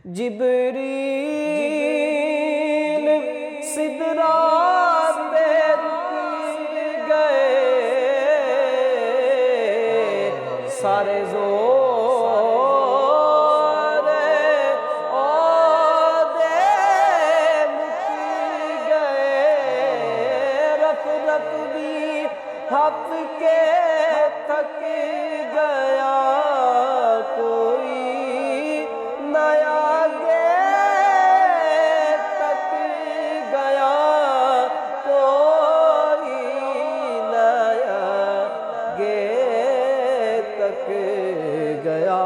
جبریل سدرات پہ رک گئے، سارے زور عہدے مک گئے، رف رف بھی ہف کے تھک گیا، کوئی نیا گے تک گیا، کوئی نیا گے تک گیا،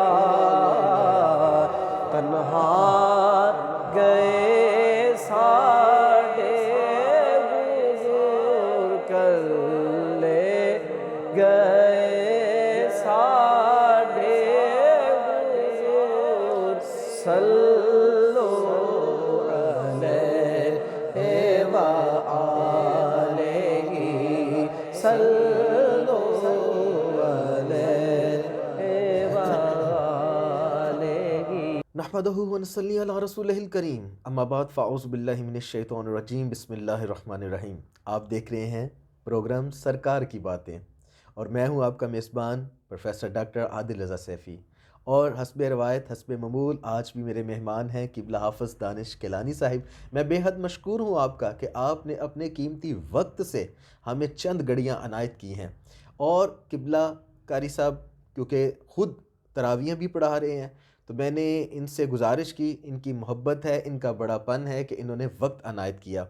تنہا گئے ساڑھے گزر کر لے گئے ساڑھے گزر، صلو علیہ وآلہ، صلو علیہ وآلہ۔ نحمدہ ونصلی علی رسولہ الکریم، اما بعد فاعوذ باللہ من الشیطان الرجیم، بسم اللہ الرحمن الرحیم۔ آپ دیکھ رہے ہیں پروگرام سرکار کی باتیں، اور میں ہوں آپ کا میزبان پروفیسر ڈاکٹر عادل رضا سیفی، اور حسب روایت حسب معمول آج بھی میرے مہمان ہیں قبلہ حافظ دانش کیلانی صاحب۔ میں بے حد مشکور ہوں آپ کا کہ آپ نے اپنے قیمتی وقت سے ہمیں چند گھڑیاں عنایت کی ہیں، اور قبلہ قاری صاحب کیونکہ خود تراویحیں بھی پڑھا رہے ہیں، تو میں نے ان سے گزارش کی، ان کی محبت ہے، ان کا بڑا پن ہے کہ انہوں نے وقت عنایت کیا۔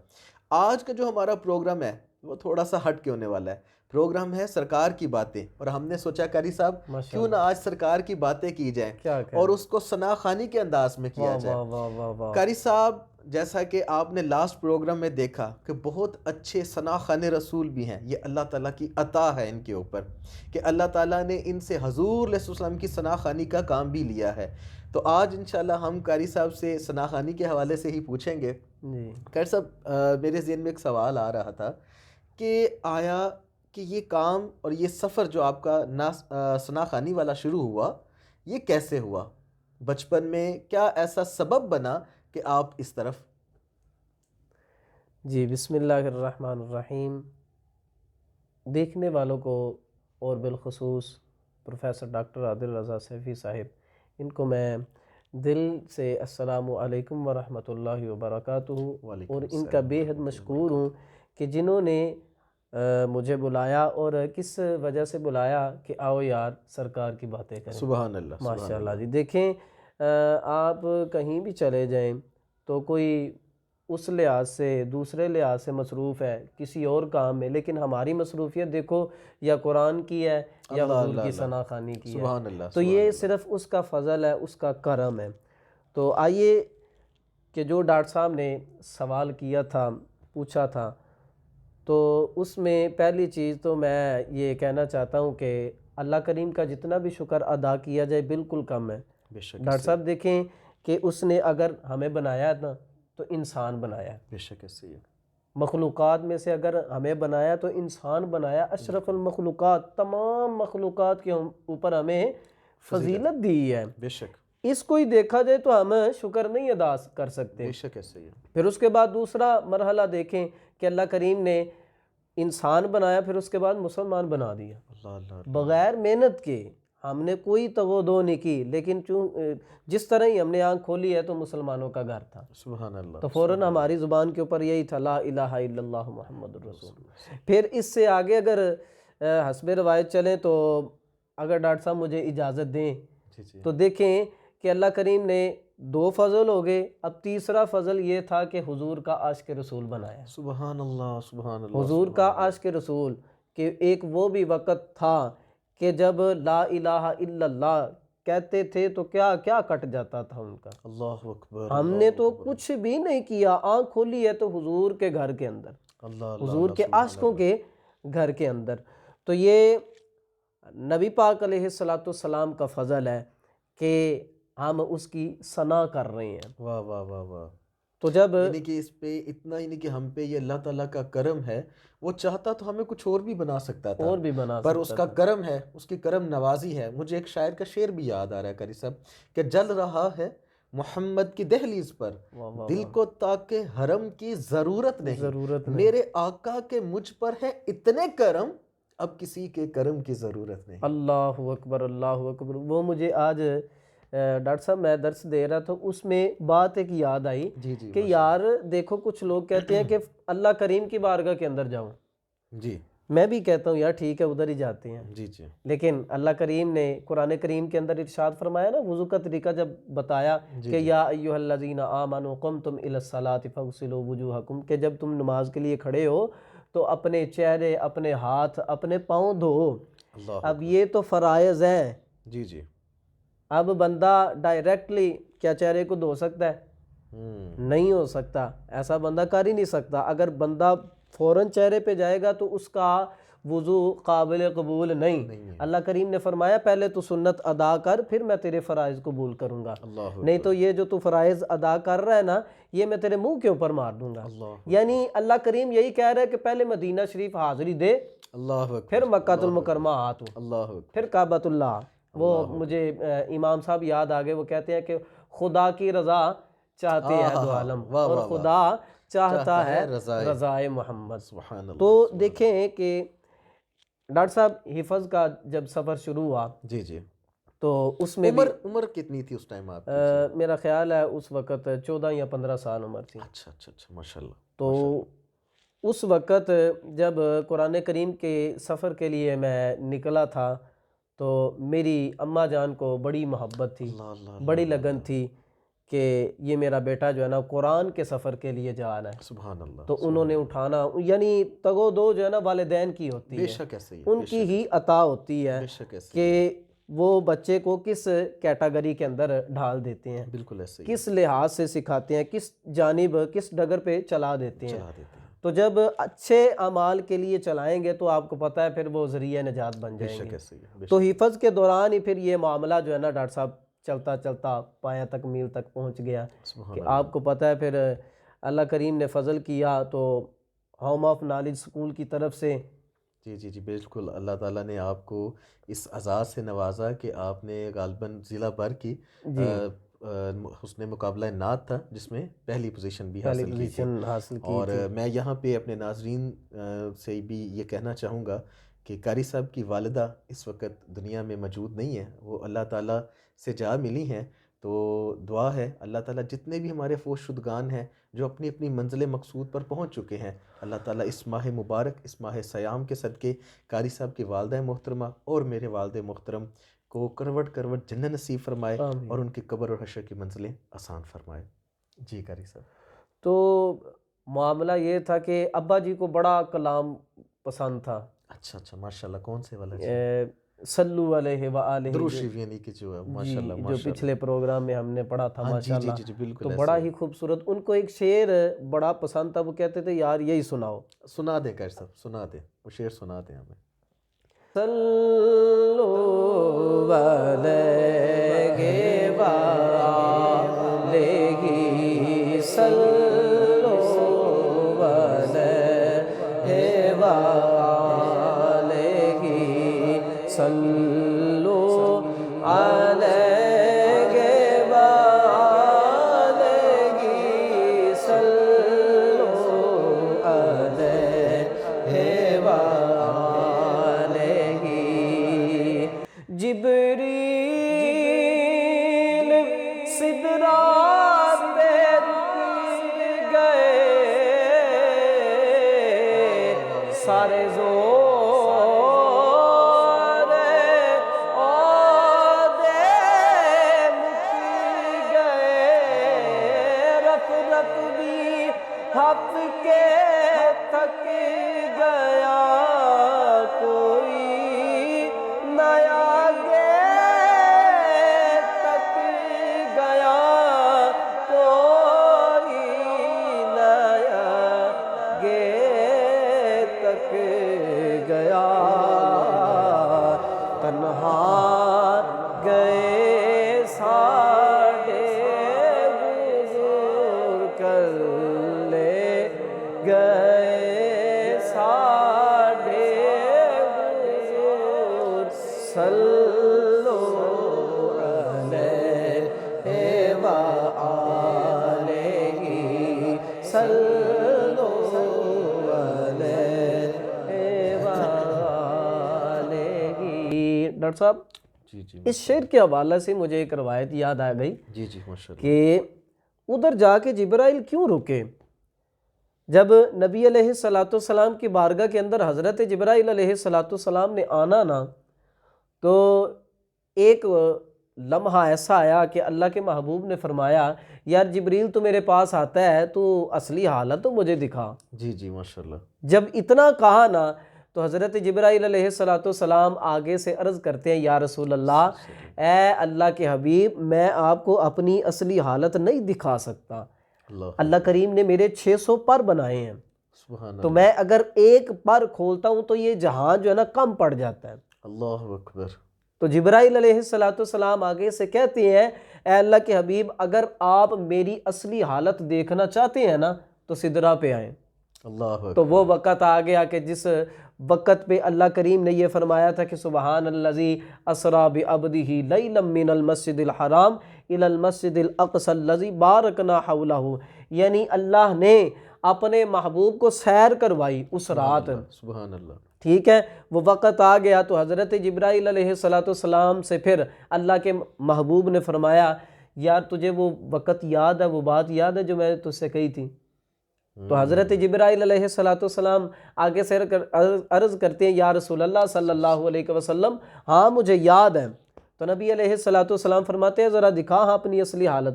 آج کا جو ہمارا پروگرام ہے وہ تھوڑا سا ہٹ کے ہونے والا ہے، پروگرام ہے سرکار کی باتیں، اور ہم نے سوچا قاری صاحب کیوں نہ آج سرکار کی باتیں کی جائیں اور اس کو ثنا خوانی کے انداز میں کیا جائے۔ قاری صاحب جیسا کہ آپ نے لاسٹ پروگرام میں دیکھا کہ بہت اچھے ثنا خوان رسول بھی ہیں، یہ اللہ تعالیٰ کی عطا ہے ان کے اوپر کہ اللہ تعالیٰ نے ان سے حضور علیہ السلام کی ثنا خوانی کا کام بھی لیا ہے۔ تو آج انشاءاللہ ہم قاری صاحب سے ثنا خوانی کے حوالے سے ہی پوچھیں گے۔ قاری صاحب میرے ذہن میں ایک سوال آ رہا تھا کہ آیا کہ یہ کام اور یہ سفر جو آپ کا ثنا خوانی والا شروع ہوا، یہ کیسے ہوا؟ بچپن میں کیا ایسا سبب بنا کہ آپ اس طرف؟ جی بسم اللہ الرحمن الرحیم۔ دیکھنے والوں کو اور بالخصوص پروفیسر ڈاکٹر عادل رضا سیفی صاحب، ان کو میں دل سے السلام علیکم ورحمۃ اللہ وبرکاتہ، اور ان کا بے حد مشکور ہوں کہ جنہوں نے مجھے بلایا، اور کس وجہ سے بلایا کہ آؤ یار سرکار کی باتیں کریں۔ سبحان اللہ، ماشاء اللہ جی۔ دیکھیں آپ کہیں بھی چلے جائیں تو کوئی اس لحاظ سے دوسرے لحاظ سے مصروف ہے کسی اور کام میں، لیکن ہماری مصروفیت دیکھو یا قرآن کی ہے یا حضور کی ثنا خوانی کی ہے۔ سبحان اللہ، تو یہ صرف اس کا فضل ہے، اس کا کرم ہے۔ تو آئیے کہ جو ڈاکٹر صاحب نے سوال کیا تھا، پوچھا تھا، تو اس میں پہلی چیز تو میں یہ کہنا چاہتا ہوں کہ اللہ کریم کا جتنا بھی شکر ادا کیا جائے بالکل کم ہے۔ ڈاکٹر صاحب دیکھیں کہ اس نے اگر ہمیں بنایا نا تو انسان بنایا، بے شک ایسے ہی ہے۔ مخلوقات میں سے اگر ہمیں بنایا تو انسان بنایا، اشرف المخلوقات، تمام مخلوقات کے اوپر ہمیں فضیلت دی ہے۔ بے شک اس کو ہی دیکھا جائے تو ہم شکر نہیں ادا کر سکتے۔ بے شک ایسے ہی ہے۔ پھر اس کے بعد دوسرا مرحلہ دیکھیں کہ اللہ کریم نے انسان بنایا، پھر اس کے بعد مسلمان بنا دیا بغیر محنت کے۔ ہم نے کوئی تغودو نہیں کی، لیکن جس طرح ہی ہم نے آنکھ کھولی ہے تو مسلمانوں کا گھر تھا، سبحان اللہ، تو فوراً ہماری زبان کے اوپر یہی تھا لا الہ الا اللہ محمد الرسول اللہ۔ پھر اس سے آگے اگر حسب روایت چلیں تو اگر ڈاکٹر صاحب مجھے اجازت دیں تو دیکھیں کہ اللہ کریم نے دو فضل ہو گئے، اب تیسرا فضل یہ تھا کہ حضور کا عاشق رسول بنایا۔ سبحان اللہ، سبحان اللہ، حضور کا عاشق رسول، کہ ایک وہ بھی وقت تھا کہ جب لا الہ الا اللہ کہتے تھے تو کیا کیا کٹ جاتا تھا ان کا۔ اللہ اکبر۔ ہم نے تو کچھ بھی نہیں کیا، آنکھ کھولی ہے تو حضور کے گھر کے اندر، حضور کے عاشقوں کے گھر کے اندر۔ تو یہ نبی پاک علیہ السلام کا فضل ہے کہ ہم اس کی ثنا کر رہے ہیں۔ واہ واہ واہ واہ۔ تو جب یعنی کہ اس پہ اتنا ہی نہیں کہ ہم پہ یہ اللہ تعالیٰ کا کرم ہے، وہ چاہتا تو ہمیں کچھ اور بھی بنا سکتا تھا، اور بھی بنا پر سکتا اس کا کرم ہے، اس کی کرم نوازی ہے۔ مجھے ایک شاعر کا شعر بھی یاد آ رہا ہے قاری صاحب کہ جل رہا ہے محمد کی دہلیز پر، واہ واہ دل واہ، کو تاکہ حرم کی ضرورت نہیں، ضرورت نہیں، میرے آقا کے مجھ پر ہے اتنے کرم، اب کسی کے کرم کی ضرورت نہیں۔ اللہ اکبر اللہ اکبر۔ وہ مجھے آج ڈاکٹر صاحب میں درس دے رہا تھا، اس میں بات ایک یاد آئی جی جی کہ یار دیکھو کچھ لوگ کہتے ہیں کہ اللہ کریم کی بارگاہ کے اندر جاؤں، جی میں بھی کہتا ہوں یار ٹھیک ہے ادھر ہی جاتے ہیں، جی جی لیکن اللہ کریم نے قرآن کریم کے اندر ارشاد فرمایا نا، وضو کا طریقہ جب بتایا جی کہ جی یا ایھا الذین آمنوا قمتم الی الصلاۃ فاغسلوا وجوہکم، کہ جب تم نماز کے لیے کھڑے ہو تو اپنے چہرے، اپنے ہاتھ، اپنے پاؤں دھو۔ اللہ اب اکبر۔ یہ تو فرائض ہیں، جی جی اب بندہ ڈائریکٹلی کیا چہرے کو دھو سکتا ہے؟ نہیں ہو سکتا، ایسا بندہ کر ہی نہیں سکتا۔ اگر بندہ فوراً چہرے پہ جائے گا تو اس کا وضو قابل قبول نہیں۔ نہیں ہے۔ اللہ کریم نے فرمایا پہلے تو سنت ادا کر، پھر میں تیرے فرائض قبول کروں گا، اللہ نہیں تو اکبر۔ یہ جو تو فرائض ادا کر رہا ہے نا، یہ میں تیرے منہ کے اوپر مار دوں گا۔ اللہ اکبر۔ یعنی اللہ کریم یہی کہہ رہا ہے کہ پہلے مدینہ شریف حاضری دے، اللہ اکبر۔ پھر مکہ اللہ المکرمہ آ تو، اکبر۔ اللہ اکبر۔ پھر کعبۃ اللہ۔ وہ اللہ اکبر۔ مجھے امام صاحب یاد آ گئے، وہ کہتے ہیں کہ خدا کی رضا چاہتے ہیں دو عالم، واہ اور واہ واہ۔ خدا چاہتا چاہتا ہے ہے رضائے رضائے محمد۔ سبحان اللہ۔ تو سبحان دیکھیں کہ ڈاکٹر صاحب حفظ کا جب سفر شروع ہوا اللہ۔ جی جی۔ تو اس میں بھی عمر کتنی تھی اس ٹائم آپ کی؟ میرا خیال ہے اس وقت 14 یا 15 سال عمر تھی۔ اچھا اچھا اچھا، ماشاء اللہ۔ تو اس وقت جب قرآن کریم کے سفر کے لیے میں نکلا تھا تو میری اماں جان کو بڑی محبت تھی، اللہ اللہ بڑی لگن تھی کہ یہ میرا بیٹا جو ہے نا قرآن کے سفر کے لیے جا رہا ہے۔ سبحان اللہ۔ تو انہوں نے اٹھانا، یعنی تگ و دو جو ہے نا والدین کی ہوتی بے ہے، شک ایسے ہی ہے، ان کی ہی عطا ہوتی ہے بے شک ایسے ہی کہ وہ بچے کو کس کیٹاگری کے اندر ڈھال دیتے ہیں، ہے، بالکل ایسے ہی کس لحاظ سے سکھاتے ہیں، کس جانب، کس ڈگر پہ چلا دیتے ہیں۔ چلا دیتے ہیں۔ تو جب اچھے اعمال کے لیے چلائیں گے تو آپ کو پتہ ہے پھر وہ ذریعہ نجات بن بے جائیں شک گے۔ ایسے ہی ہے، بے تو شک۔ حفظ کے دوران ہی پھر یہ معاملہ جو ہے نا ڈاکٹر صاحب چلتا چلتا پایا تک میل تک پہنچ گیا سبحان کہ اللہ۔ آپ کو پتہ ہے پھر اللہ کریم نے فضل کیا تو ہوم آف نالج اسکول کی طرف سے جی جی جی بالکل، اللہ تعالیٰ نے آپ کو اس اعزاز سے نوازا کہ آپ نے غالباً ضلع بھر کی حسن مقابلہ نعت تھا جس میں پہلی پوزیشن بھی پہلی حاصل کی تھی۔ پوزیشن حاصل کی اور تھی۔ میں یہاں پہ اپنے ناظرین سے بھی یہ کہنا چاہوں گا کہ قاری صاحب کی والدہ اس وقت دنیا میں موجود نہیں ہیں، وہ اللہ تعالیٰ سے جا ملی ہیں۔ تو دعا ہے اللہ تعالیٰ جتنے بھی ہمارے فوت شدگان ہیں جو اپنی اپنی منزل مقصود پر پہنچ چکے ہیں، اللہ تعالیٰ اس ماہ مبارک، اس ماہ سیام کے صدقے قاری صاحب کی والدہ محترمہ اور میرے والد محترم کو کروٹ کروٹ جنت نصیب فرمائے آمین۔ اور ان کی قبر اور حشر کی منزلیں آسان فرمائے۔ جی قاری صاحب۔ تو معاملہ یہ تھا کہ ابا جی کو بڑا کلام پسند تھا، اچھا اچھا، ماشاءاللہ۔ کون سے والا جی؟ صلو علیہ وآلہ، درود شریف یعنی کہ جو ہے جی ماشاءاللہ جو ماشاءاللہ۔ پچھلے پروگرام میں ہم نے پڑھا تھا ہاں جی ماشاءاللہ، جی جی بالکل تو ایسے بڑا ہی۔ ہی خوبصورت۔ ان کو ایک شعر بڑا پسند تھا، وہ کہتے تھے یار یہی سناؤ۔ سنا دیں قاری صاحب، سنا دیں، وہ شعر سنا دیں ہمیں۔ صلو علیہ وآلہ، صلو علیہ وآلہ، صلو علیہ وآلہ، صلو علیہ وآلہ۔ جبریل سدرات پہ رک گئے، سارے زور عہدے مک گئے، رف رف بھی ہف کے تھک گیا، کوئی نیا گے تک گیا، کوئی نیا گے تک گیا، تنہا گئے ساڑھے گزر کر لے گئے ساڑھے گزر، صلو علیہ وآلہ۔ صلو علیہ وآلہ۔ ڈاکٹر صاحب جی جی اس شعر کے حوالے سے مجھے ایک روایت یاد آ گئی جی جی ماشاء اللہ۔ کہ ادھر جا کے جبرائیل کیوں رکے؟ جب نبی علیہ السلام کی بارگاہ کے اندر حضرت جبرائیل علیہ السلام نے آنا نا، تو ایک لمحہ ایسا آیا کہ اللہ کے محبوب نے فرمایا یار جبریل تو میرے پاس آتا ہے، تو اصلی حالت تو مجھے دکھا۔ جی جی ماشاء اللہ۔ جب اتنا کہا نا تو حضرت جبرائیل علیہ السلام آگے سے عرض کرتے ہیں یا رسول اللہ، اے اللہ کے حبیب، میں آپ کو اپنی اصلی حالت نہیں دکھا سکتا۔ اللہ کریم نے میرے 600 پر بنائے ہیں، سبحان تو اللہ۔ میں اگر ایک پر کھولتا ہوں تو یہ جہان جو ہے نا کم پڑ جاتا ہے۔ اللہ اکبر۔ تو جبرائیل علیہ السلام آگے سے کہتے ہیں اے اللہ کے حبیب، اگر آپ میری اصلی حالت دیکھنا چاہتے ہیں نا تو سدرہ پہ آئیں۔ اللہ اکبر۔ تو وہ وقت آ گیا کہ جس وقت پہ اللہ کریم نے یہ فرمایا تھا کہ سبحان الذی اسریٰ بعبدہ لیلا من المسجد الحرام الی المسجد الاقصی الذی بارکنا حولہ، یعنی اللہ نے اپنے محبوب کو سیر کروائی اس رات۔ سبحان اللہ۔ ٹھیک ہے، وہ وقت آ گیا تو حضرت جبرائیل علیہ السلام سے پھر اللہ کے محبوب نے فرمایا یار تجھے وہ وقت یاد ہے، وہ بات یاد ہے جو میں نے تجھ سے کہی تھی؟ تو حضرت جبرائیل علیہ السلام آگے سے عرض کرتے ہیں یا رسول اللہ صلی اللہ علیہ وسلم، ہاں مجھے یاد ہے۔ تو نبی علیہ السلام فرماتے ہیں ذرا دکھا ہاں اپنی اصلی حالت۔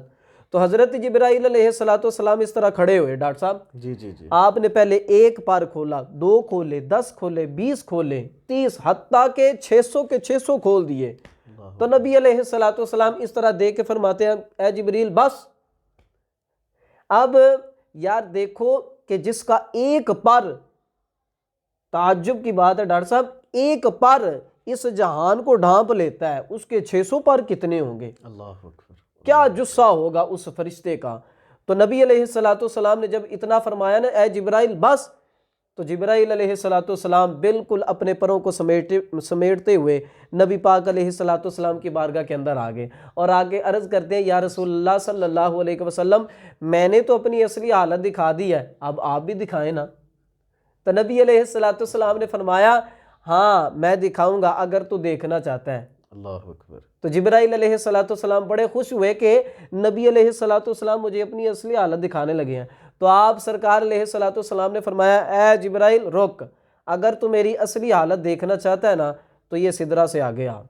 تو حضرت جبرائیل علیہ السلام اس طرح کھڑے ہوئے ڈاکٹر صاحب، جی جی جی۔ آپ نے پہلے ایک پر کھولا، 2 کھولے، 10 کھولے، 20 کھولے، 30، حتیٰ کہ 600 کے 600 کھول دیے۔ تو نبی علیہ السلام اس طرح دیکھ کے فرماتے ہیں اے جبریل بس۔ اب یار دیکھو کہ جس کا ایک پر، تعجب کی بات ہے ڈاکٹر صاحب، ایک پر اس جہان کو ڈھانپ لیتا ہے، اس کے 600 پر کتنے ہوں گے؟ اللہ اکبر۔ کیا جسہ ہوگا اس فرشتے کا؟ تو نبی علیہ السلام نے جب اتنا فرمایا نا اے جبرائیل بس، تو جبرائیل علیہ السلام بالکل اپنے پروں کو سمیٹتے ہوئے نبی پاک علیہ السلام کی بارگاہ کے اندر آگے اور آگے عرض کرتے ہیں یا رسول اللہ صلی اللہ علیہ وسلم، میں نے تو اپنی اصلی حالت دکھا دی ہے، اب آپ بھی دکھائیں نا۔ تو نبی علیہ السلام نے فرمایا ہاں میں دکھاؤں گا اگر تو دیکھنا چاہتا ہے۔ اللہ اکبر۔ تو جبرائیل علیہ السلام بڑے خوش ہوئے کہ نبی علیہ السلام مجھے اپنی اصلی حالت دکھانے لگے ہیں۔ تو آپ سرکار علیہ السلام نے فرمایا اے جبرائیل رک، اگر تو میری اصلی حالت دیکھنا چاہتا ہے نا تو یہ سدرہ سے آگے آ۔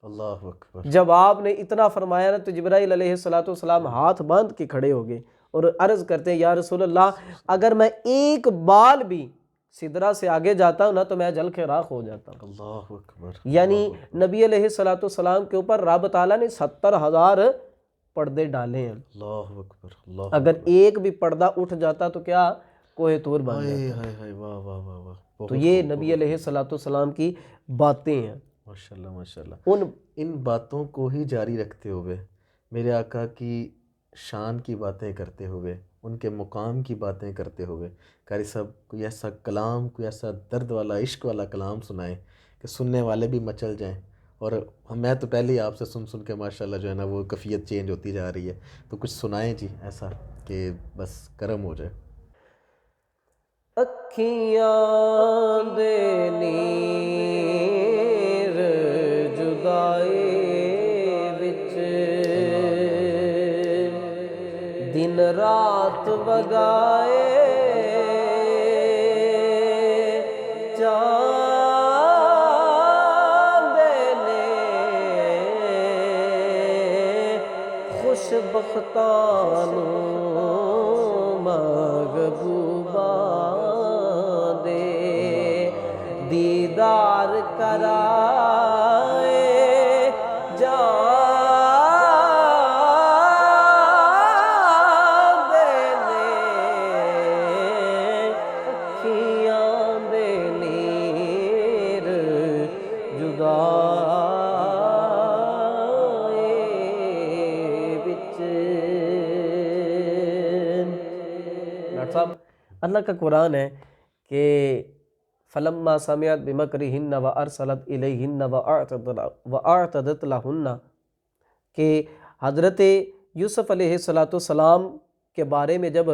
اللہ اکبر۔ جب آپ نے اتنا فرمایا نا تو جبرائیل علیہ السلام ہاتھ باندھ کے کھڑے ہو گئے اور عرض کرتے ہیں یا رسول اللہ، اگر میں ایک بال بھی سدرہ سے آگے جاتا ہوں نا تو میں جل کے راکھ ہو جاتا ہوں۔ اللہ اکبر۔ یعنی نبی علیہ السلام کے اوپر رب تعالیٰ نے 70,000 پردے ڈالے ہیں۔ اللہ اکبر۔ اللہ اگر ایک بھی پردہ اٹھ جاتا تو کیا کوہ طور بن جاتا۔ ہائے ہائے واہ واہ واہ واہ۔ تو یہ نبی علیہ السلام کی باتیں ہیں۔ ماشاءاللہ ماشاءاللہ۔ ان باتوں کو ہی جاری رکھتے ہوئے، میرے آقا کی شان کی باتیں کرتے ہوئے، ان کے مقام کی باتیں کرتے ہوئے، قاری صاحب کوئی ایسا کلام، کوئی ایسا درد والا عشق والا کلام سنائیں کہ سننے والے بھی مچل جائیں۔ اور میں تو پہلے ہی آپ سے سن کے ماشاءاللہ جو ہے نا وہ کیفیت چینج ہوتی جا رہی ہے، تو کچھ سنائیں جی ایسا کہ بس کرم ہو جائے۔ اکھیاں دے نیر جدائی وچ دن رات وگائے خوش بختانو محبوباں دے دیدار کرائے جان دینے اکھیاں دے نیر جدائی صاحب۔ اللہ کا قرآن ہے کہ فلما سمعت بمکرہن وارسلت الیہن واعتدت لہن، کہ حضرت یوسف علیہ السلام کے بارے میں جب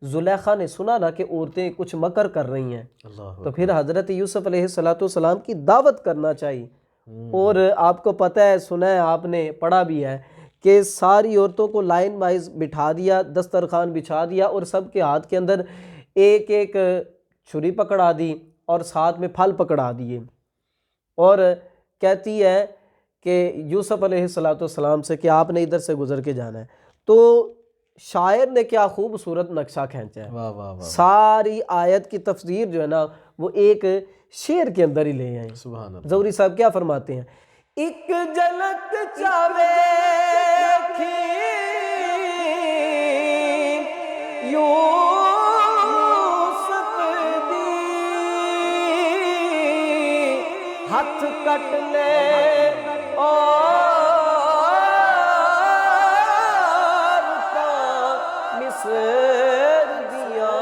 زلیخا نے سنا نا کہ عورتیں کچھ مکر کر رہی ہیں اللہ تو پھر حضرت یوسف علیہ السلام کی دعوت کرنا چاہیے۔ اور آپ کو پتہ ہے، سنا ہے، آپ نے پڑھا بھی ہے کہ ساری عورتوں کو لائن وائز بٹھا دیا، دسترخوان بچھا دیا اور سب کے ہاتھ کے اندر ایک ایک چھری پکڑا دی اور ساتھ میں پھل پکڑا دیے، اور کہتی ہے کہ یوسف علیہ السلام سے کہ آپ نے ادھر سے گزر کے جانا ہے۔ تو شاعر نے کیا خوبصورت نقشہ کھینچا ہے، واہ واہ واہ، ساری آیت کی تفسیر جو ہے نا وہ ایک شعر کے اندر ہی لے آئے ہیں۔ سبحان اللہ۔ زہری صاحب کیا فرماتے ہیں؟ ایک جھلک چاوے ہاتھ کٹ لے اور مصر دیا،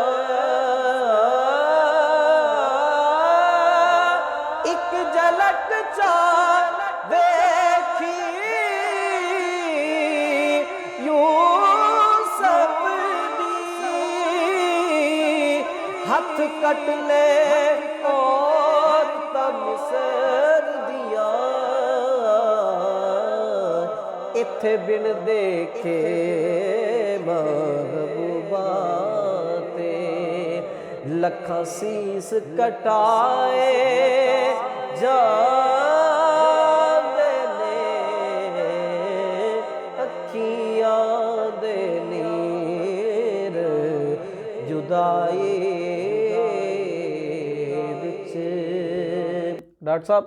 ایک جھلک چاوے یوسف دی، ہاتھ کٹ لے مصر دیا، اتھے بن دیکھے محبوبہ تے لکھاں سیس کٹائے جاندے نے، اکھیاں دے نیر جدائی۔ ڈاکٹر صاحب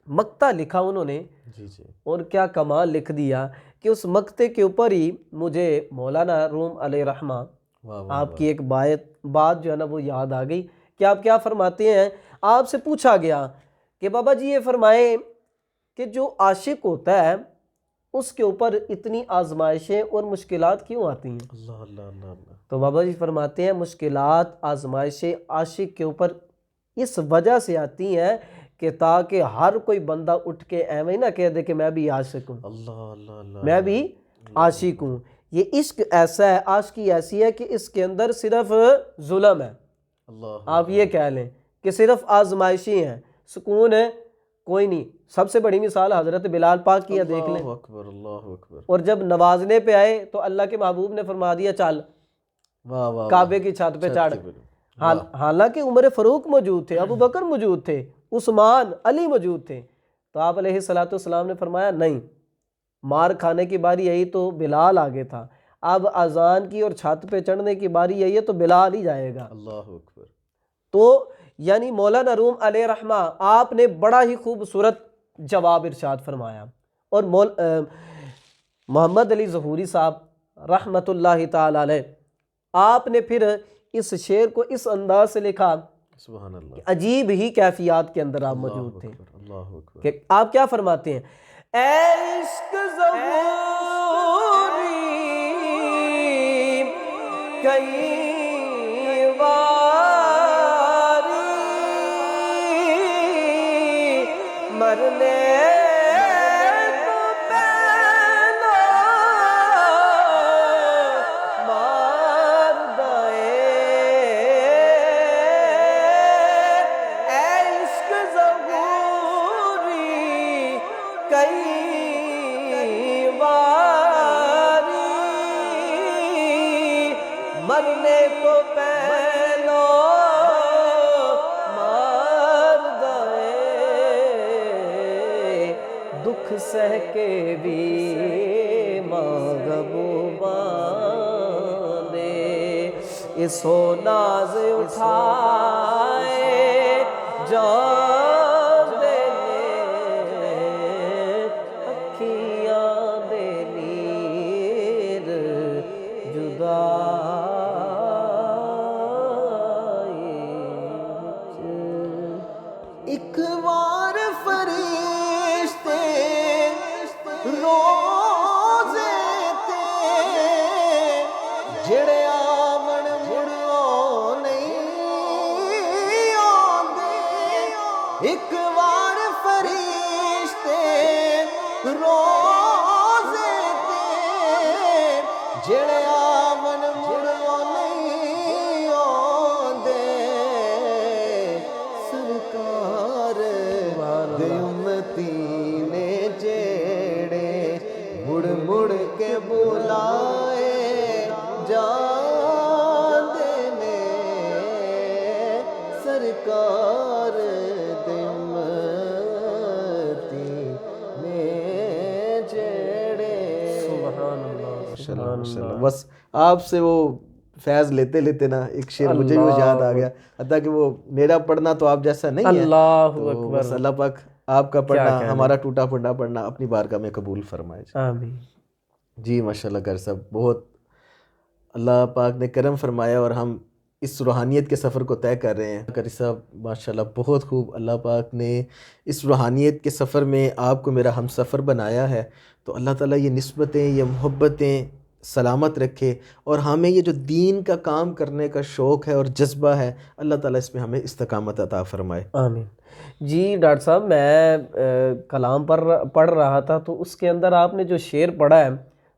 مقطع لکھا انہوں نے، جی جی، اور کیا کمال لکھ دیا کہ اس مقطع کے اوپر ہی مجھے مولانا روم علیہ رحمہ آپ کی ایک بات جو ہے نا وہ یاد آ گئی کہ آپ کیا فرماتے ہیں۔ آپ سے پوچھا گیا کہ بابا جی یہ فرمائیں کہ جو عاشق ہوتا ہے اس کے اوپر اتنی آزمائشیں اور مشکلات کیوں آتی ہیں؟ اللہ اللہ اللہ اللہ۔ تو بابا جی فرماتے ہیں مشکلات، آزمائشیں عاشق کے اوپر اس وجہ سے آتی ہیں کہ تاکہ ہر کوئی بندہ اٹھ کے ایویں نہ کہہ دے کہ میں بھی عاشق ہوں، اللہ اللہ اللہ، میں بھی عاشق ہوں۔ یہ عشق ایسا ہے، عاشقی ایسی ہے کہ اس کے اندر صرف ظلم ہے، اللہ، آپ یہ کہہ لیں کہ صرف آزمائشی ہیں، سکون ہے کوئی نہیں۔ سب سے بڑی مثال حضرت بلال پاک کی ہے، دیکھ لیں۔ اللہ اکبر، اللہ اکبر۔ اور جب نوازنے پہ آئے تو اللہ کے محبوب نے فرما دیا چل واہ واہ، کعبے کی چھت پہ چڑھ۔ حالانکہ عمر فاروق موجود تھے، ابو بکر موجود تھے، عثمان، علی موجود تھے، تو آپ علیہ السلام نے فرمایا نہیں، مار کھانے کی باری یہی تو بلال آگے تھا، اب اذان کی اور چھت پہ چڑھنے کی باری یہی ہے تو بلال ہی جائے گا۔ اللہ اکبر۔ تو یعنی مولانا روم علیہ رحمہ آپ نے بڑا ہی خوبصورت جواب ارشاد فرمایا، اور محمد علی ظہوری صاحب رحمۃ اللہ تعالی علیہ آپ نے پھر اس شعر کو اس انداز سے لکھا، سبحان اللہ، عجیب ہی کیفیات کے اندر آپ موجود تھے اللہ اکبر۔ کہ آپ کیا فرماتے ہیں؟ اے عشق ظہوری کئی واری مرنے مرنے تو پہلو مار دے، دکھ سہ کے بھی محبوبہ نے اسو ناز اٹھائے جان دینے، اکھیاں دے نیر جدا۔ ایک وار فرشتے روزے تے جڑے آون مڑو نہیں آندے، ایک وار فرشتے روزے تے جڑے آون مڑو نہیں ماشاءاللہ سبحان ماشاءاللہ. اللہ. بس آپ سے وہ فیض لیتے لیتے نا ایک شعر مجھے بھی وہ یاد آ گیا. حتیٰ کہ وہ میرا پڑھنا تو آپ جیسا نہیں ہے، اللہ تو اکبر. بس اللہ پاک آپ کا کیا پڑھنا کہنے. ہمارا ٹوٹا پھوٹا پڑھنا اپنی بارگاہ میں قبول فرمائے. آمین. جی ماشاءاللہ قاری صاحب، بہت اللہ پاک نے کرم فرمایا اور ہم اس روحانیت کے سفر کو طے کر رہے ہیں. قاری صاحب ماشاءاللہ بہت خوب، اللہ پاک نے اس روحانیت کے سفر میں آپ کو میرا ہم سفر بنایا ہے. تو اللہ تعالیٰ یہ نسبتیں، یہ محبتیں سلامت رکھے، اور ہمیں یہ جو دین کا کام کرنے کا شوق ہے اور جذبہ ہے، اللہ تعالیٰ اس میں ہمیں استقامت عطا فرمائے. آمین. جی ڈاکٹر صاحب، میں کلام پر پڑھ رہا تھا تو اس کے اندر آپ نے جو شعر پڑھا ہے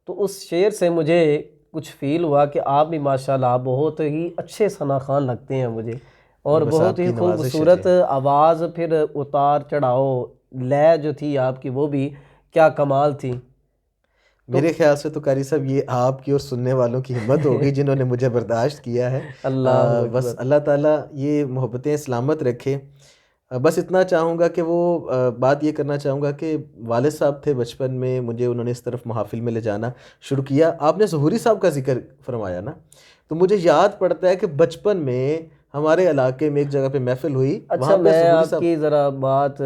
تو اس شعر سے مجھے کچھ فیل ہوا کہ آپ بھی ماشاءاللہ بہت ہی اچھے ثنا خان لگتے ہیں مجھے، اور بس بہت آپ ہی کی نوازش ہے خوبصورت جی. آواز، پھر اتار چڑھاؤ، لے جو تھی آپ کی وہ بھی کیا کمال تھی. میرے خیال سے تو قاری صاحب یہ آپ کی اور سننے والوں کی ہمت ہوگی جنہوں نے مجھے برداشت کیا ہے. اللہ بس اکبر. اللہ تعالیٰ یہ محبتیں سلامت رکھے. بس اتنا چاہوں گا کہ وہ بات یہ کرنا چاہوں گا کہ والد صاحب تھے بچپن میں، مجھے انہوں نے اس طرف محافل میں لے جانا شروع کیا. آپ نے ظہوری صاحب کا ذکر فرمایا نا، تو مجھے یاد پڑتا ہے کہ بچپن میں ہمارے علاقے میں ایک جگہ پہ محفل ہوئی. اچھا، وہاں پہ میں ظہوری آپ صاحب، کی ذرا بات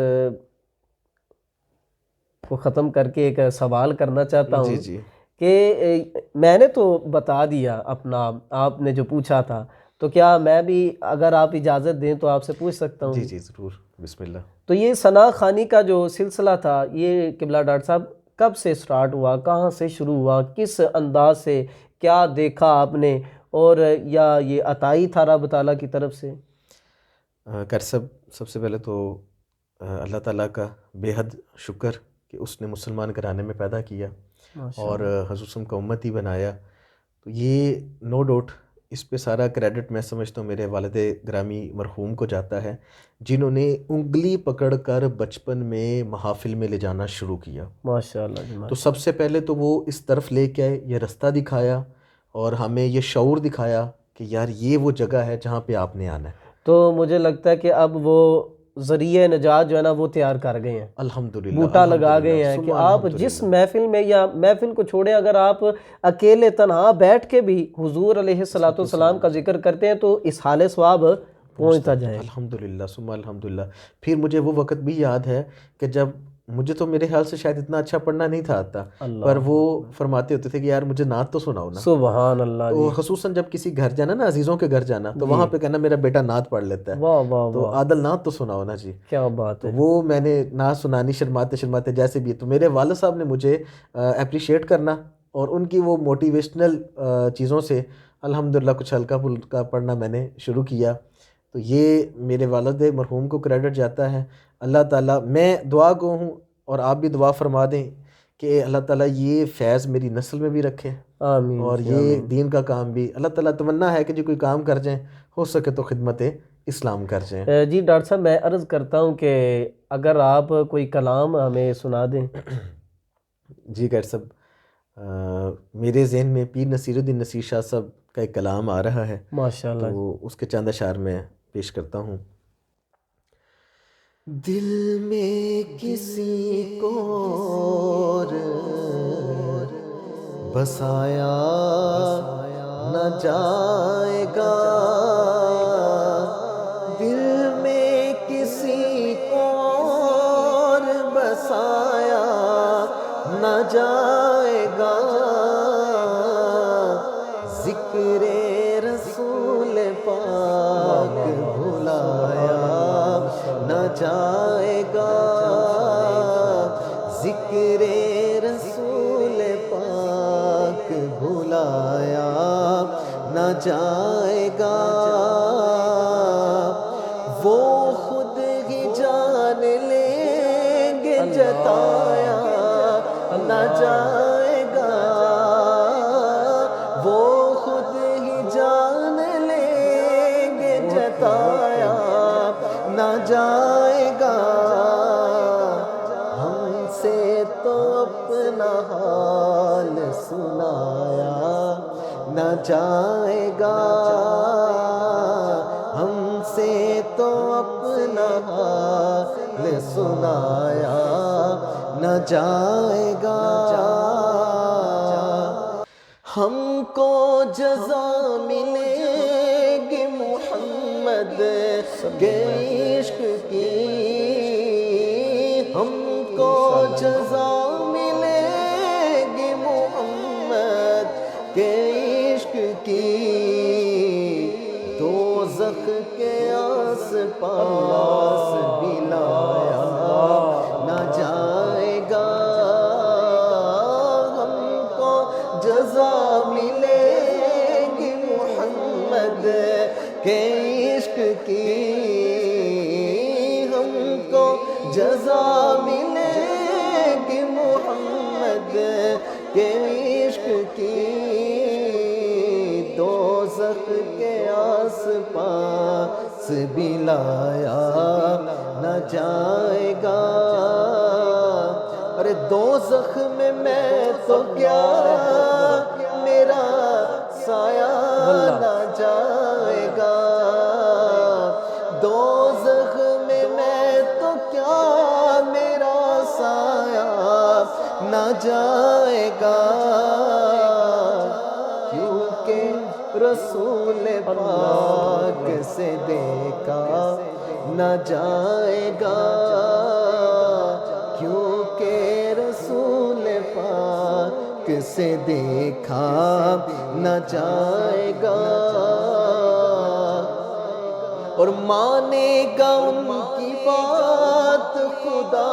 کو ختم کر کے ایک سوال کرنا چاہتا جی ہوں جی کہ میں نے تو بتا دیا اپنا، آپ نے جو پوچھا تھا، تو کیا میں بھی اگر آپ اجازت دیں تو آپ سے پوچھ سکتا جی ہوں؟ جی ضرور، بسم اللہ. تو یہ ثنا خوانی کا جو سلسلہ تھا، یہ قبلہ ڈاکٹر صاحب کب سے سٹارٹ ہوا، کہاں سے شروع ہوا، کس انداز سے، کیا دیکھا آپ نے، اور یا یہ عطائی تھا رب تعالیٰ کی طرف سے؟ قاری صاحب سب سے پہلے تو اللہ تعالیٰ کا بے حد شکر کہ اس نے مسلمان گھرانے میں پیدا کیا اور حضور صلی اللہ کا امتی بنایا. تو یہ نو ڈاؤٹ اس پہ سارا کریڈٹ میں سمجھتا ہوں میرے والد گرامی مرحوم کو جاتا ہے، جنہوں نے انگلی پکڑ کر بچپن میں محافل میں لے جانا شروع کیا. ماشاءاللہ جی، تو ماشاءاللہ. سب سے پہلے تو وہ اس طرف لے کے آئے، یہ رستہ دکھایا اور ہمیں یہ شعور دکھایا کہ یار یہ وہ جگہ ہے جہاں پہ آپ نے آنا ہے. تو مجھے لگتا ہے کہ اب وہ ذریعہ نجات جو ہے نا وہ تیار کر گئے ہیں، الحمدللہ بوٹا لگا الحمدللہ گئے ہیں ثم کہ آپ جس الحمدللہ. محفل میں، یا محفل کو چھوڑیں، اگر آپ اکیلے تنہا بیٹھ کے بھی حضور علیہ الصلاۃ والسلام کا ذکر کرتے ہیں تو اس حال ثواب پہنچتا جائے. الحمدللہ ثم الحمدللہ. پھر مجھے وہ وقت بھی یاد ہے کہ جب مجھے تو میرے خیال سے شاید اتنا اچھا پڑھنا نہیں تھا آتا، پر وہ فرماتے ہوتے تھے کہ یار مجھے نعت تو سناؤ نا. سبحان اللہ تو جی. خصوصاً جب کسی گھر جانا نا، عزیزوں کے گھر جانا، تو جی. وہاں پہ کہنا میرا بیٹا نعت پڑھ لیتا ہے، واہ واہ تو واہ، عادل نعت تو سناؤ نا جی. کیا بات تو ہے. وہ میں نے نعت سنانی شرماتے شرماتے جیسے بھی، تو میرے والد صاحب نے مجھے اپریشیٹ کرنا اور ان کی وہ موٹیویشنل چیزوں سے الحمدللہ کچھ ہلکا پھلکا پڑھنا میں نے شروع کیا. تو یہ میرے والد مرحوم کو کریڈٹ جاتا ہے. اللہ تعالیٰ، میں دعا گو ہوں اور آپ بھی دعا فرما دیں کہ اللہ تعالیٰ یہ فیض میری نسل میں بھی رکھے، آمین اور جی، یہ آمین. دین کا کام بھی اللہ تعالیٰ، تمنا ہے کہ جو کوئی کام کر جائیں ہو سکے تو خدمت اسلام کر جائیں. جی ڈاکٹر صاحب، میں عرض کرتا ہوں کہ اگر آپ کوئی کلام ہمیں سنا دیں. جی قاری صاحب، میرے ذہن میں پیر نصیر الدین نصیر شاہ صاحب کا ایک کلام آ رہا ہے، ماشاءاللہ. تو اس کے چند اشعار میں پیش کرتا ہوں. دل میں کسی کو اور بسایا نہ جائے گا، دل میں کسی کو اور بسایا نہ جائے گا، ذکر رسول پاک بھلایا نہ جائے گا، ذکر رسول پاک بھلایا نہ جائے گا، وہ خود ہی جان لیں گے جتایا نہ جائے گا، وہ خود ہی جان لیں گے جتایا نہ جائے گا، ہم سے تو اپنا حال سنایا نہ جائے گا، ہم سے تو اپنا حال سنایا نہ جائے گا، ہم کو جزا ملے گی محمد کے عشق کی، ہم کو جزا ملے گی محمد کے عشق کی، دوزخ کے آس پاس بھی لایا نہ جائے گا، ہم کو جزا ملے گی محمد کے عشق کی، ہم کو جزا ملے گی محمد کے عشق کی، دوزخ کے آس پاس بھی لایا نہ جائے گا، ارے دوزخ میں تو کیا میرا سایہ نہ جائے گا، دوزخ میں تو کیا میرا سایہ نہ جائے گا، کیونکہ رسول پاک سے دیکھا نہ جائے گا، کیونکہ رسول پاک سے دیکھا نہ جائے گا، اور مانے گا ان کی بات خدا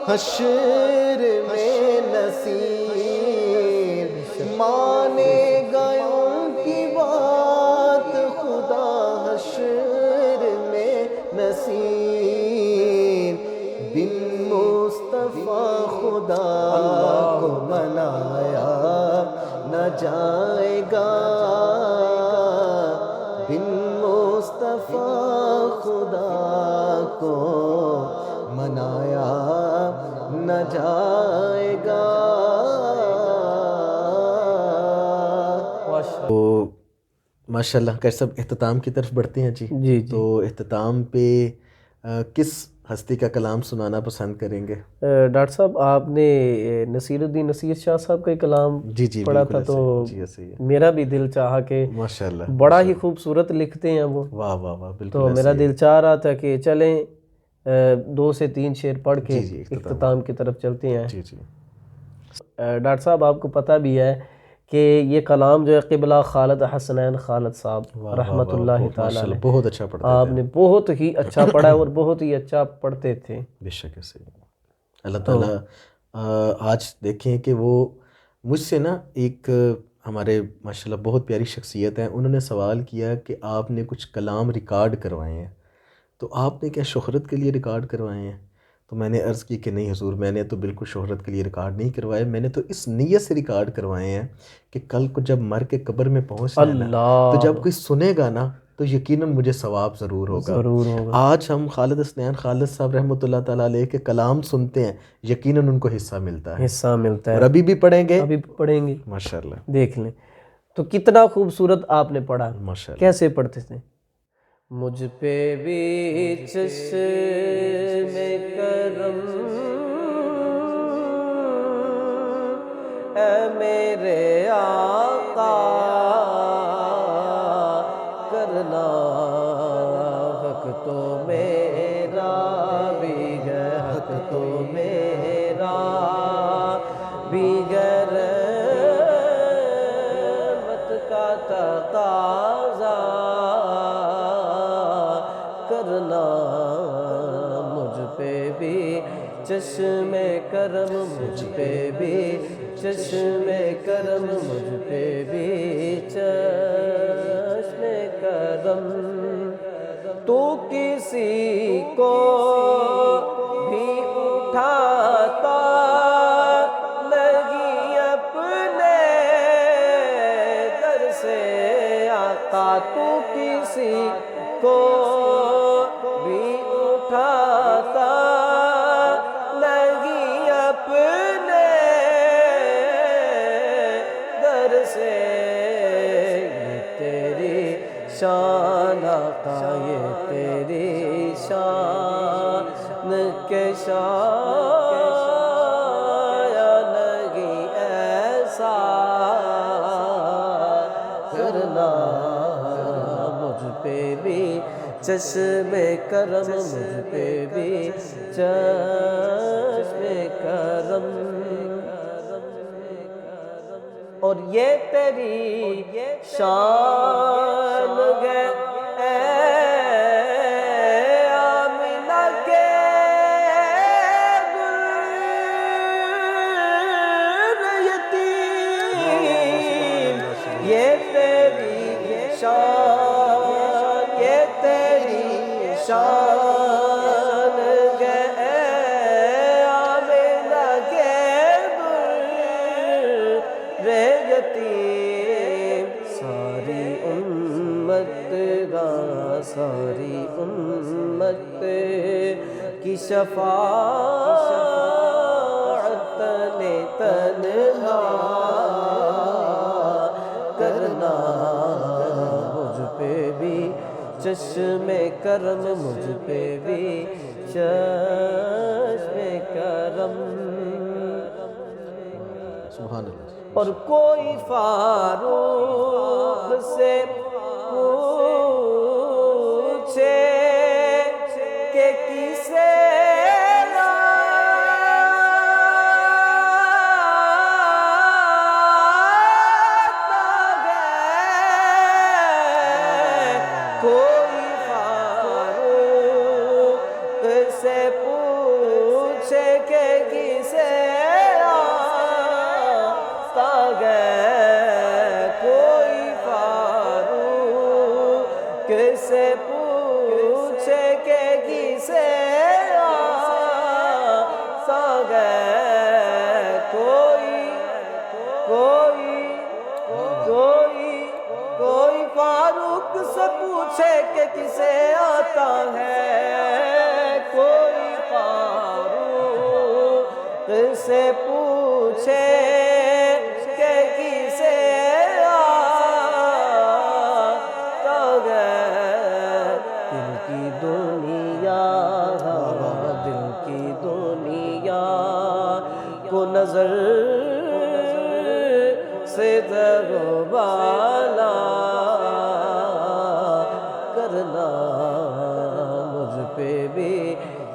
حشر میں نصیر، مانے گا ان کی بات خدا حشر میں نصیر، بن مصطفیٰ خدا کو منایا نہ جائے گا، بن مصطفیٰ خدا کو منایا نہ جائے گا۔ تو ماشاءاللہ کر سب اختتام کی طرف بڑھتے ہیں جی۔ جی تو اختتام پہ کس ہستی کا کلام سنانا پسند کریں گے؟ ڈاکٹر صاحب آپ نے نصیر الدین نصیر شاہ صاحب کا کلام جی پڑھا تھا، تو میرا بھی دل چاہا کہ ماشاءاللہ بڑا ہی خوبصورت لکھتے ہیں وہ، واہ واہ واہ، بالکل تو میرا دل چاہ رہا تھا کہ چلیں 2 سے 3 شعر پڑھ کے اختتام کی طرف چلتے ہیں۔ جی جی ڈاکٹر صاحب آپ کو پتہ بھی ہے کہ یہ کلام جو ہے قبلہ خالد حسنین خالد صاحب رحمۃ اللہ تعالیٰ علیہ، بہت اچھا پڑھتے آپ نے بہت ہی اچھا پڑھا اور بہت ہی اچھا پڑھتے تھے۔ بے شک ایسے اللہ تعالیٰ آج دیکھیں کہ وہ مجھ سے نا ایک ہمارے ماشاءاللہ بہت پیاری شخصیت ہیں، انہوں نے سوال کیا کہ آپ نے کچھ کلام ریکارڈ کروائے ہیں، تو آپ نے کیا شہرت کے لیے ریکارڈ کروائے ہیں؟ تو میں نے عرض کی کہ نہیں حضور، میں نے تو بالکل شہرت کے لیے ریکارڈ نہیں کروائے، میں نے تو اس نیت سے ریکارڈ کروائے ہیں کہ کل کو جب مر کے قبر میں پہنچنا ہے نا، تو جب کوئی سنے گا نا تو یقیناً مجھے ثواب ضرور ہوگا۔ آج ہم خالد حسنین خالد صاحب رحمۃ اللہ تعالیٰ علیہ کے کلام سنتے ہیں، یقیناً ان کو حصہ ملتا ہے، اور ابھی بھی پڑھیں گے، ابھی پڑھیں گے ماشاءاللہ۔ دیکھ لیں تو کتنا خوبصورت آپ نے پڑھا، ماشاءاللہ کیسے پڑھتے تھے؟ مجھ پہ بھی چشم کرم اے میرے آقا کرنا، حق تو میرا بھی ہے، حق تو میرا بھی ہے، رحمت کا تقاضا کرنا، مجھ پہ بھی چشم کرم، مجھ پہ بھی چشم کرم، مجھ پہ بھی چشم کرم، تو کسی کو بھی اٹھاتا نہیں اپنے در سے آقا، تو کسی کو بھی اٹھاتا نہیں اپنے در سے، یہ تیری شان آقا، یہ تیری شان کے شایا نہیں ایسا کرنا مجھ پہ بھی چشم کرم، مجھ پہ بھی چشم کرم، اور یہ تیری شان ہے اے آمنہ کے در یتیم، یہ تیری شان، یہ تیری شان ہے اے آمنہ کے در یتیم، ساری امت گا، ساری امت کی شفاعت نے تنہا کرنا مجھ پہ بھی چشم کرم، مجھ پہ بھی چشم کرم، سبحان اللہ۔ اور کوئی فاروق سے پوچھے کہ کسے لاتا ہے، کوئی فاروق سے پوچھے کہ کسے کوئی فاروق سے پوچھے کہ کسے آتا ہے، کوئی فاروق سے پوچھے کہ کسے آتا ہے، کوئی فاروق سے پوچھے نظر سے دروبالا کرنا مجھ پہ بھی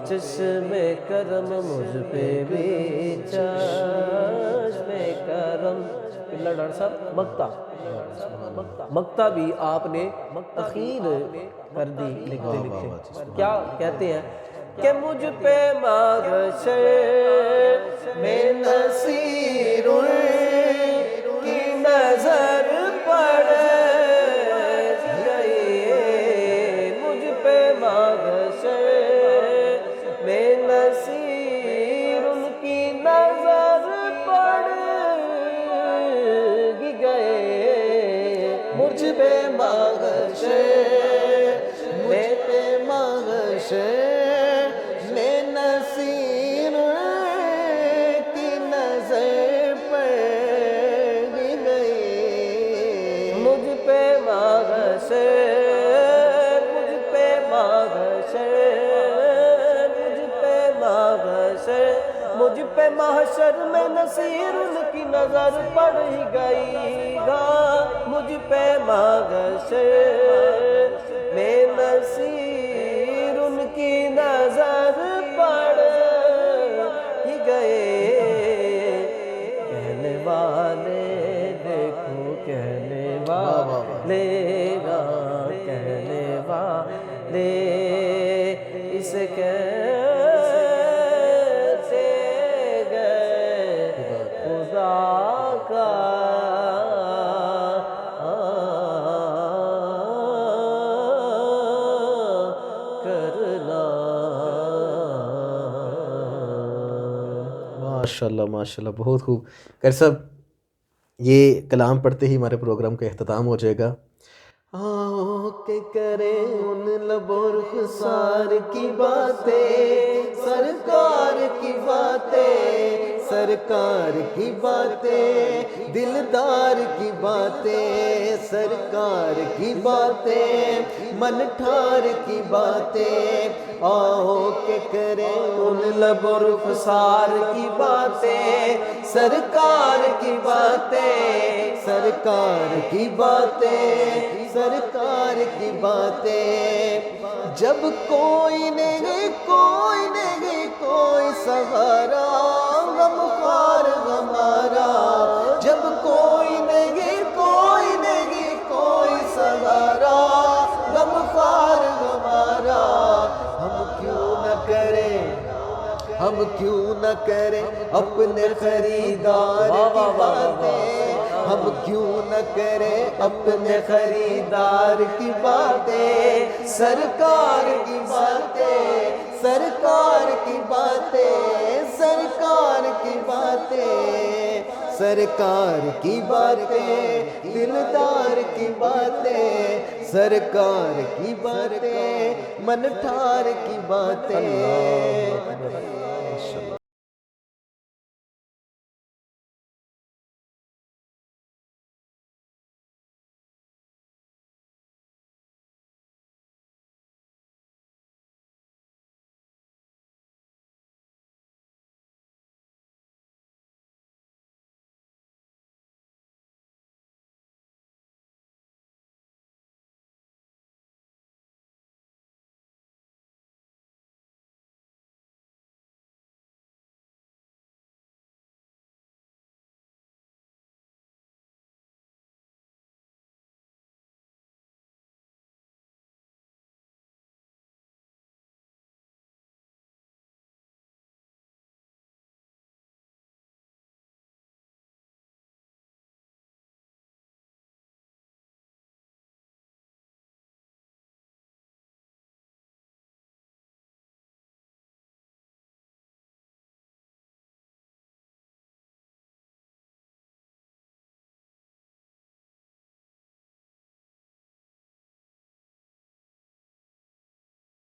چشم کرم، مجھ پہ بھی چشم کرم۔ پلہ ڈاکٹر صاحب مقطع بھی آپ نے تخیر کر دی لکھتے لکھتے، کیا کہتے ہیں کہ مجھ پہ محشر میں نصیر کی نظر پڑ گئی، مجھ پہ محشر میں نصیر کی نظر پڑ گئے، مجھ پہ محشر میں نصیر کی نظر پڑ گئی، مجھ پہ محشر، مجھ پہ محشر، مجھ پہ محشر، مجھ پہ محشر میں نصیر ان کی نظر پڑ گئی گا، مجھ پہ محشر میں نصیر ان کی نظر پڑ ہی گئے، کہنے والے دیکھو کہنے والے گا، کہنے والے اسے کہتے گئے خدا کا ماشاءاللہ ماشاءاللہ، بہت خوب۔ قاری صاحب یہ کلام پڑھتے ہی ہمارے پروگرام کا اختتام ہو جائے گا۔ آؤ کہ کریں ان لبوں رخسار کی باتیں، سرکار کی باتیں، سرکار کی باتیں، دلدار کی باتیں، سرکار کی باتیں، من ٹھار کی باتیں، آؤ کہ کریں ان لب و رخسار کی باتیں، سرکار کی باتیں، سرکار کی باتیں، سرکار کی باتیں. جب کوئی نہیں، کوئی نہیں، کوئی سہارا غمخوار ہمارا. جب کوئی نہیں، کوئی نہیں، کوئی سہارا غمخوار ہمارا. ہم کیوں نہ کریں، ہم کیوں نہ کریں اپنے خریدار کی باتیں. ہم کیوں نہ کریں اپنے خریدار کی باتیں. سرکار کی باتیں، سرکار کی باتیں، سرکار کی باتیں، سرکار کی باتیں، دلدار کی باتیں، سرکار کی باتیں، من ٹھار کی باتیں.